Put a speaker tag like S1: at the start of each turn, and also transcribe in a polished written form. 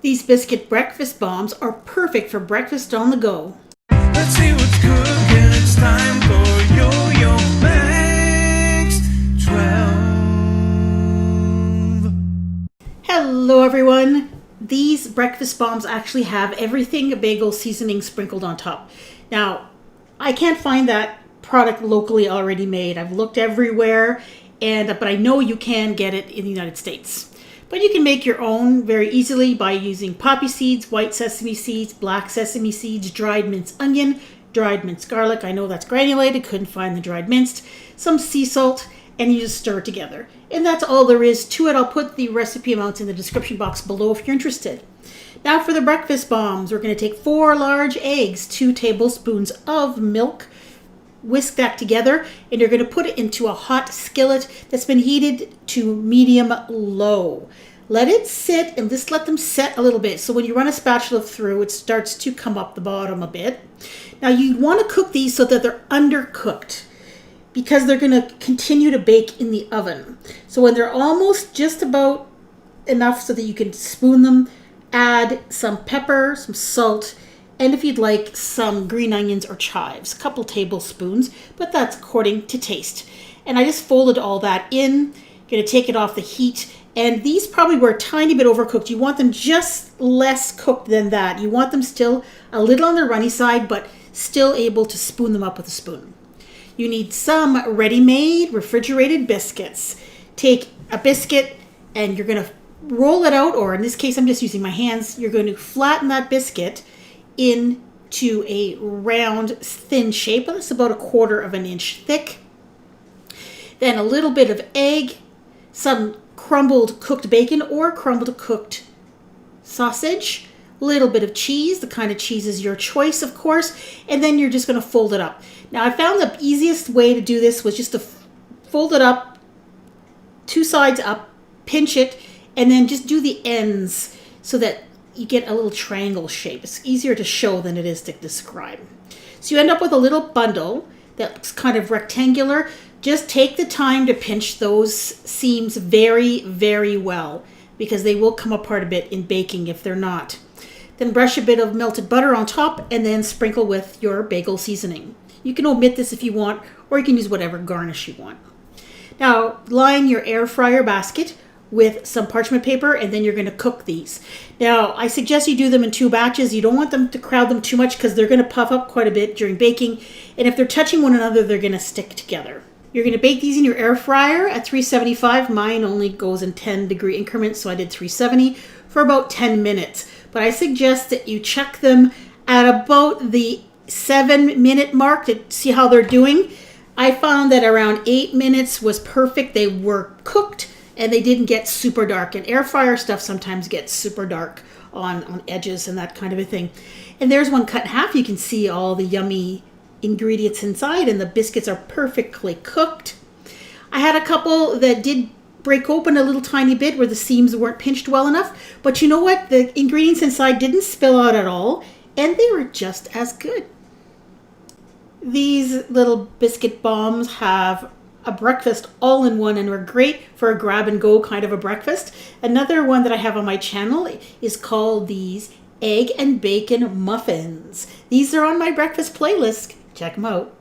S1: These biscuit breakfast bombs are perfect for breakfast on the go.
S2: Let's see what's cooking. It's time for Yo-Yo Max 12.
S1: Hello everyone. These breakfast bombs actually have everything bagel seasoning sprinkled on top. Now, I can't find that product locally already made. I've looked everywhere, but I know you can get it in the United States. But you can make your own very easily by using poppy seeds, white sesame seeds, black sesame seeds, dried minced onion, dried minced garlic. I know that's granulated, couldn't find the dried minced, some sea salt, and you just stir it together. And that's all there is to it. I'll put the recipe amounts in the description box below if you're interested. Now for the breakfast bombs, we're going to take 4 large eggs, 2 tablespoons of milk, whisk that together, and you're going to put it into a hot skillet that's been heated to medium low. Let it sit and just let them set a little bit. So when you run a spatula through, it starts to come up the bottom a bit. Now you want to cook these so that they're undercooked, because they're going to continue to bake in the oven. So when they're almost just about enough so that you can spoon them, add some pepper, some salt, and if you'd like, some green onions or chives, a couple tablespoons, but that's according to taste. And I just folded all that in. Going to take it off the heat. And these probably were a tiny bit overcooked. You want them just less cooked than that. You want them still a little on the runny side, but still able to spoon them up with a spoon. You need some ready-made refrigerated biscuits. Take a biscuit and you're going to roll it out, or in this case, I'm just using my hands. You're going to flatten that biscuit into a round, thin shape. That's about 1/4 of an inch thick. Then a little bit of egg, some crumbled cooked bacon or crumbled cooked sausage, a little bit of cheese. The kind of cheese is your choice, of course. And then you're just going to fold it up. Now, I found the easiest way to do this was just to fold it up, 2 sides up, pinch it, and then just do the ends so that you get a little triangle shape. It's easier to show than it is to describe. So you end up with a little bundle that looks kind of rectangular. Just take the time to pinch those seams very, very well, because they will come apart a bit in baking if they're not. Then brush a bit of melted butter on top and then sprinkle with your bagel seasoning. You can omit this if you want, or you can use whatever garnish you want. Now, line your air fryer basket with some parchment paper, and then you're going to cook these. Now, I suggest you do them in 2 batches. You don't want them to crowd them too much because they're going to puff up quite a bit during baking, and if they're touching one another, they're going to stick together. You're going to bake these in your air fryer at 375. Mine only goes in 10-degree increments, so I did 370 for about 10 minutes. But I suggest that you check them at about the 7-minute mark to see how they're doing. I found that around 8 minutes was perfect. They were cooked and they didn't get super dark. And air fryer stuff sometimes gets super dark on edges and that kind of a thing. And there's one cut in half. You can see all the yummy ingredients inside, and the biscuits are perfectly cooked. I had a couple that did break open a little tiny bit where the seams weren't pinched well enough. But you know what? The ingredients inside didn't spill out at all, and they were just as good. These little biscuit bombs have a breakfast all-in-one and are great for a grab-and-go kind of a breakfast. Another one that I have on my channel is called these egg and bacon muffins. These are on my breakfast playlist. Check them out.